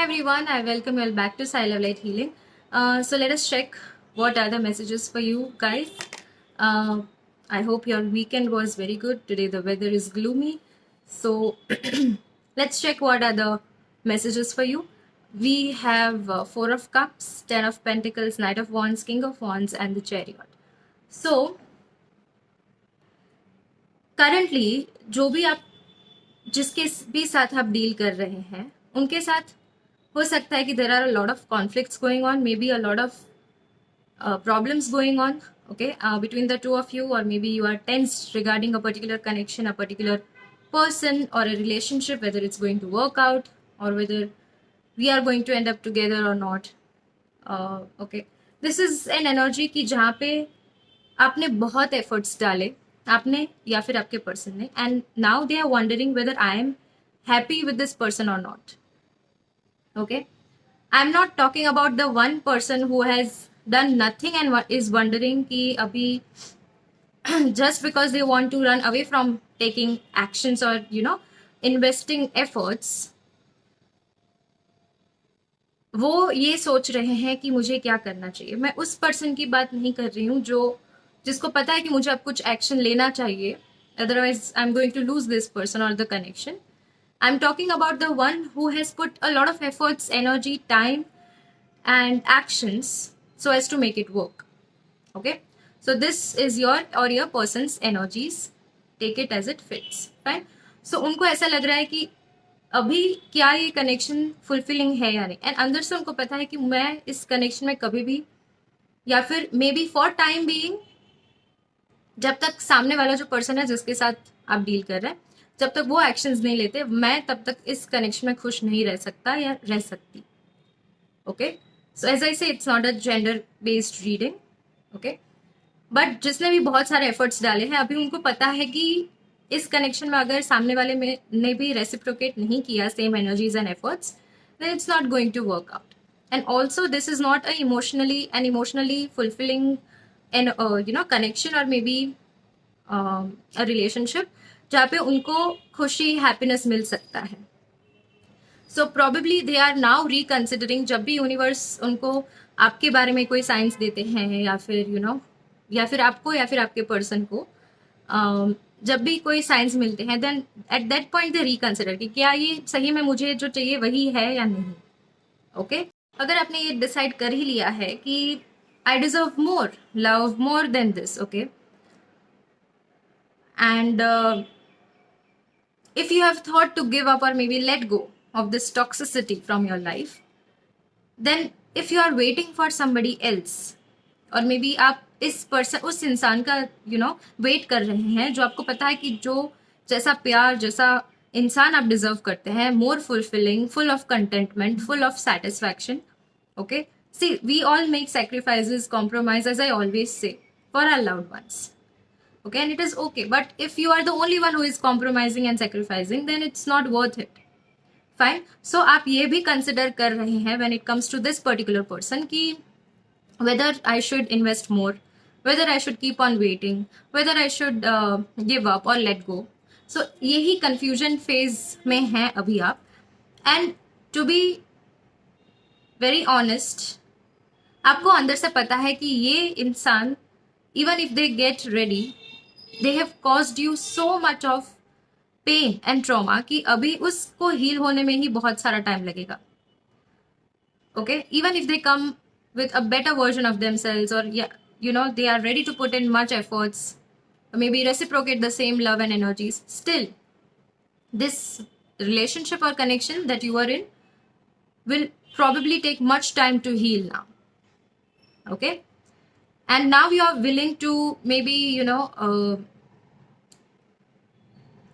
everyone, I welcome you all back to Silent Light Healing. So let us check what are the messages for you guys. Uh, I hope your weekend was very good. Today the weather is gloomy. So let's check what are the messages for you. We have Four of Cups, Ten of Pentacles, Knight of Wands, King of Wands and the Chariot. So currently जो भी आप जिसके भी साथ आप deal कर रहे हैं उनके साथ हो सकता है कि there are a lot of conflicts going on, maybe a lot of problems going on, okay, between the two of you, or maybe you are tense regarding a particular connection, a particular person or a relationship, whether it's going to work out or whether we are going to end up together or not. Okay, this is an energy कि जहाँ पे आपने बहुत efforts डाले, आपने या फिर आपके person ने, and now they are wondering whether I am happy with this person or not. Okay, I'm not talking about the one person who has done nothing and is wondering कि अभी just because they want to run away from taking actions or investing efforts, वो ये सोच रहे हैं कि मुझे क्या करना चाहिए. मैं उस पर्सन की बात नहीं कर रही हूँ जो जिसको पता है कि मुझे अब कुछ एक्शन लेना चाहिए, otherwise I am going to lose this person और the connection. I'm talking about the one who has put a lot of efforts, energy, time, and actions so as to make it work. Okay, so this is your or your person's energies. Take it as it fits. Fine. So उनको ऐसा लग रहा है कि अभी क्या ये connection fulfilling है या नहीं, एंड अंदर से उनको पता है कि मैं इस कनेक्शन में कभी भी या फिर may be for time being, जब तक सामने वाला जो पर्सन है जिसके साथ आप डील कर रहे हैं, जब तक वो एक्शंस नहीं लेते, मैं तब तक इस कनेक्शन में खुश नहीं रह सकता या रह सकती. ओके, सो एज आई से it's not a gender based reading. Okay, but जिसने भी बहुत सारे एफर्ट्स डाले हैं, अभी उनको पता है कि इस कनेक्शन में अगर सामने वाले में ने भी रेसिप्रोकेट नहीं किया same energies and efforts, then it's not going to work out. And also this is not a emotionally fulfilling an connection और मे बी अ रिलेशनशिप जहाँ पे उनको खुशी हैप्पीनेस मिल सकता है. So probably they are now reconsidering. जब भी यूनिवर्स उनको आपके बारे में कोई साइंस देते हैं या फिर या फिर आपको या फिर आपके पर्सन को जब भी कोई साइंस मिलते हैं, then at that point they reconsider कि क्या ये सही में मुझे जो चाहिए वही है या नहीं. ओके, अगर आपने ये डिसाइड कर ही लिया है कि I deserve more love, more than this, okay, and if you have thought to give up or maybe let go of this toxicity from your life, then if you are waiting for somebody else, or maybe आप इस person उस इंसान का wait कर रहे हैं जो आपको पता है कि जो जैसा प्यार, जैसा इंसान आप डिजर्व करते हैं, more fulfilling, full of contentment, full of satisfaction. Okay, see we all make sacrifices, compromise, as I always say, for our loved ones. Okay, and it is okay, but if you are the only one who is compromising and sacrificing, then it's not worth it. Fine. So आप ये भी consider कर रहे हैं when it comes to this particular person कि whether I should invest more, whether I should keep on waiting, whether I should give up or let go. So यही confusion phase में हैं अभी आप. And to be very honest, आपको अंदर से पता है कि ये इंसान, even if they get ready, they have caused you so much of pain and trauma कि अभी उसको हील होने में ही बहुत सारा टाइम लगेगा. Okay, even if they come with a better version of themselves, or they are ready to put in much efforts, or maybe reciprocate the same love and energies, still this relationship or connection that you are in will probably take much time to heal now. Okay, and now you are willing to maybe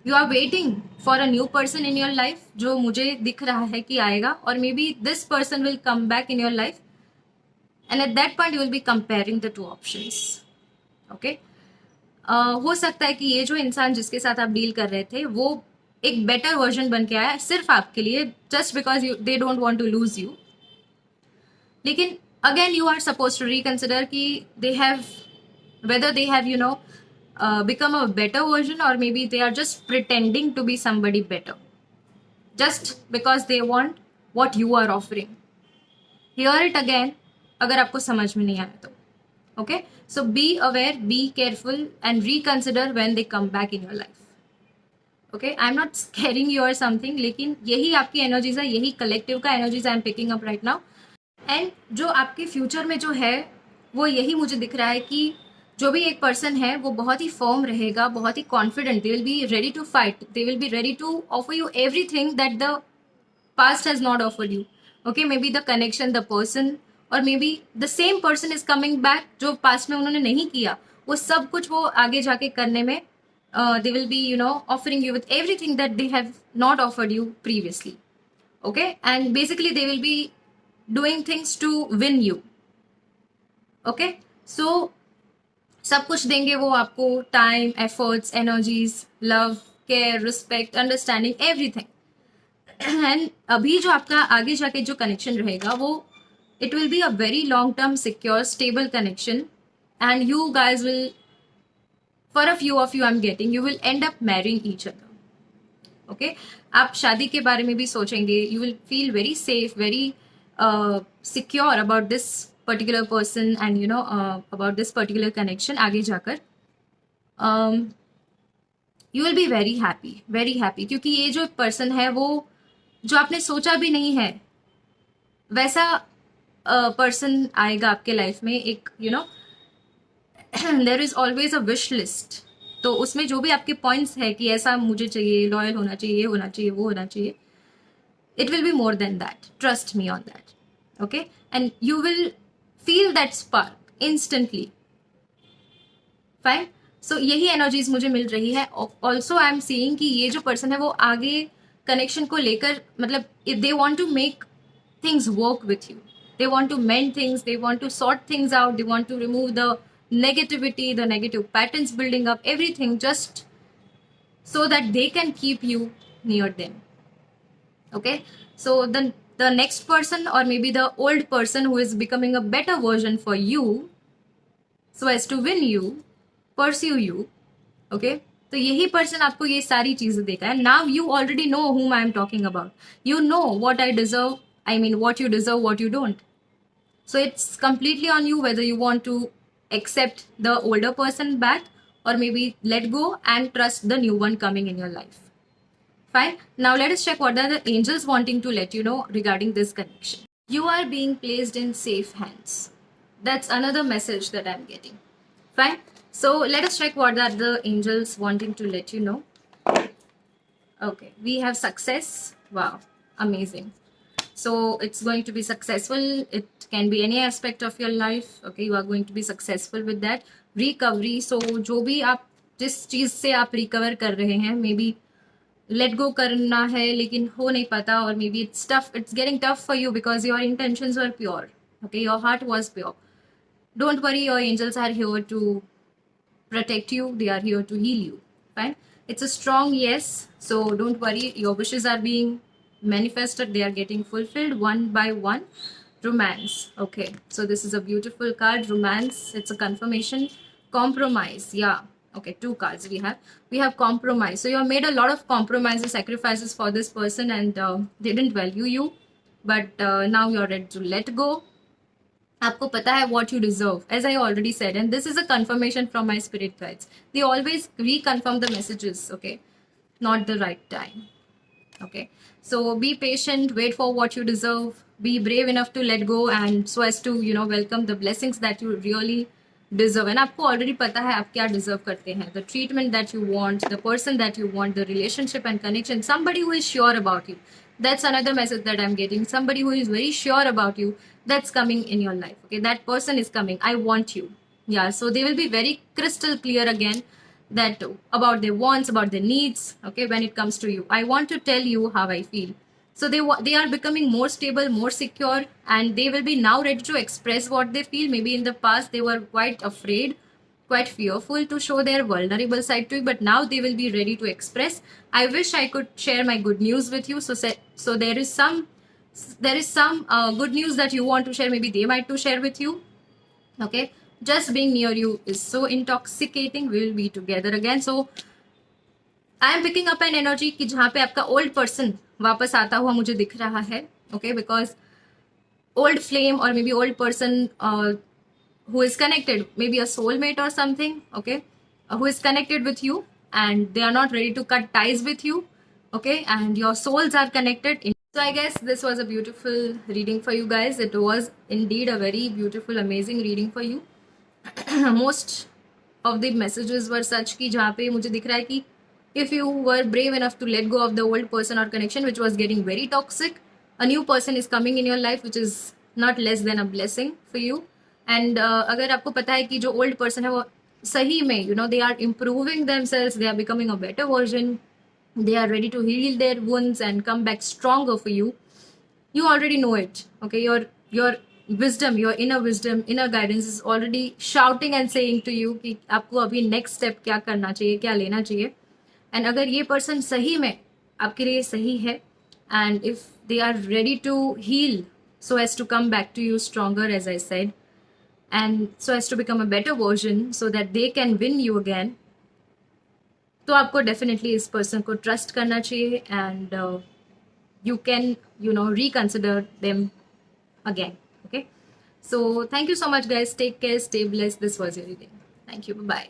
you are waiting for a new person in your life जो मुझे दिख रहा है कि आएगा, और maybe this person will come back in your life, and at that point you will be comparing the two options. Okay, हो सकता है कि ये जो इंसान जिसके साथ आप डील कर रहे थे वो एक बेटर वर्जन बन के आया सिर्फ आपके लिए, just because they don't want to lose you. लेकिन again you are supposed to reconsider कि whether they have become a better version, or maybe they are just pretending to be somebody better just because they want what you are offering. Hear it again अगर आपको समझ में नहीं आया तो. Okay, so be aware, be careful and reconsider when they come back in your life. Okay, I'm not scaring you or something, लेकिन यही आपकी एनर्जीज है, यही कलेक्टिव का energies I am picking up right now. And जो आपके future में जो है वो यही मुझे दिख रहा है कि जो भी एक पर्सन है वो बहुत ही फर्म रहेगा, बहुत ही confident. They will be ready to fight, they will be ready to offer you everything that the past has not offered you. Okay, maybe the connection, the person, or maybe the same person is coming back जो past में उन्होंने नहीं किया, वो सब कुछ वो आगे जाके करने में they will be, you know, offering you with everything that they have not offered you previously. Okay, and basically they will be doing things to win you. Okay, so सब कुछ देंगे वो आपको, time, efforts, energies, love, care, respect, understanding, everything. And अभी जो आपका आगे जाके जो कनेक्शन रहेगा वो it will be a very long term, secure, stable connection. And you guys will, for a few of you I am getting, you will and up marrying each other. Okay, आप शादी के बारे में भी सोचेंगे. You will feel very safe, very secure about this particular person and you know about this particular connection. आगे जाकर you will be very happy, क्योंकि ये जो पर्सन है वो जो आपने सोचा भी नहीं है वैसा पर्सन आएगा आपके लाइफ में. एक you know there is always a wish list. तो उसमें जो भी आपके पॉइंट्स है कि ऐसा मुझे चाहिए, लॉयल होना चाहिए, ये होना चाहिए, वो होना चाहिए, it will be more than that. Trust me on that. Okay, and you will feel that spark instantly. Fine. So यही एनर्जीज मुझे मिल रही है. ऑल्सो आई एम सीइंग कि ये जो पर्सन है वो आगे कनेक्शन को लेकर, मतलब they want to make things work with you, they want to mend things, they want to sort things out, they want to remove the negativity, the negative patterns building up, everything just so that they can keep you near them. Okay, so the next person, or maybe the old person who is becoming a better version for you so as to win you, pursue you. Okay, तो यही person आपको ये सारी चीजें देगा है. Now you already know whom I am talking about. You know what I deserve, I mean what you deserve, what you don't. So it's completely on you whether you want to accept the older person back or maybe let go and trust the new one coming in your life. Fine. Now let us check what are the angels wanting to let you know regarding this connection. You are being placed in safe hands. That's another message that I'm getting. Fine. So let us check what are the angels wanting to let you know. Okay, we have success. Wow, amazing. So it's going to be successful. It can be any aspect of your life. Okay, you are going to be successful with that. Recovery. So जो भी आप जिस चीज से आप recover कर रहे हैं, मे बी लेट गो करना है लेकिन हो नहीं पाता, और maybe it's tough, it's getting tough for you because your intentions were pure. Okay, your heart was pure. Don't worry, your angels are here to protect you, they are here to heal you. Fine, it's a strong yes, so don't worry, your wishes are being manifested, they are getting fulfilled one by one. Romance. Okay, so this is a beautiful card, romance. It's a confirmation. Compromise. Yeah, okay, two cards we have compromise. So you have made a lot of compromises, sacrifices for this person, and they didn't value you, but now you're ready to let go. आपको पता है what you deserve, as I already said, and this is a confirmation from my spirit guides. They always reconfirm the messages. Okay, not the right time. Okay, so be patient, wait for what you deserve, be brave enough to let go, and so as to, you know, welcome the blessings that you really deserve. And आपको already पता है आप क्या deserve करते हैं. The treatment that you want, the person that you want, the relationship and connection, somebody who is sure about you. That's another message that I'm getting. Somebody who is very sure about you, that's coming in your life. Okay, that person is coming. I want you. Yeah, so they will be very crystal clear again that about their wants, about their needs. Okay, when it comes to you, I want to tell you how I feel. So they are becoming more stable, more secure, and they will be now ready to express what they feel. Maybe in the past they were quite afraid, quite fearful to show their vulnerable side to you, but now they will be ready to express. I wish I could share my good news with you. So there is some good news that you want to share. Maybe they might to share with you. Okay, just being near you is so intoxicating. We will be together again. So I am picking up an energy कि जहाँ पे आपका old person वापस आता हुआ मुझे दिख रहा है. okay? Because old flame or maybe old person who is connected, maybe a soulmate or something, okay, who is connected with you and they are not ready to cut ties with you, okay, and your souls are connected. So I guess this was a beautiful reading for you guys. It was indeed a very beautiful, amazing reading for you. Most of the messages were such कि जहाँ पे मुझे दिख रहा है कि if you were brave enough to let go of the old person or connection which was getting very toxic, a new person is coming in your life which is not less than a blessing for you. And अगर आपको पता है कि जो old person है वो सही में they are improving themselves, they are becoming a better version, they are ready to heal their wounds and come back stronger for you, you already know it, okay? Your wisdom, your inner wisdom, inner guidance is already shouting and saying to you कि आपको अभी next step क्या करना चाहिए, क्या लेना चाहिए. And अगर ये person सही में आपके लिए सही है, and if they are ready to heal so as to come back to you stronger, as I said, and so as to become a better version so that they can win you again, तो आपको definitely इस person को trust करना चाहिए and you can reconsider them again, okay? So thank you so much guys, take care, stay blessed. This was your reading. Thank you, bye bye.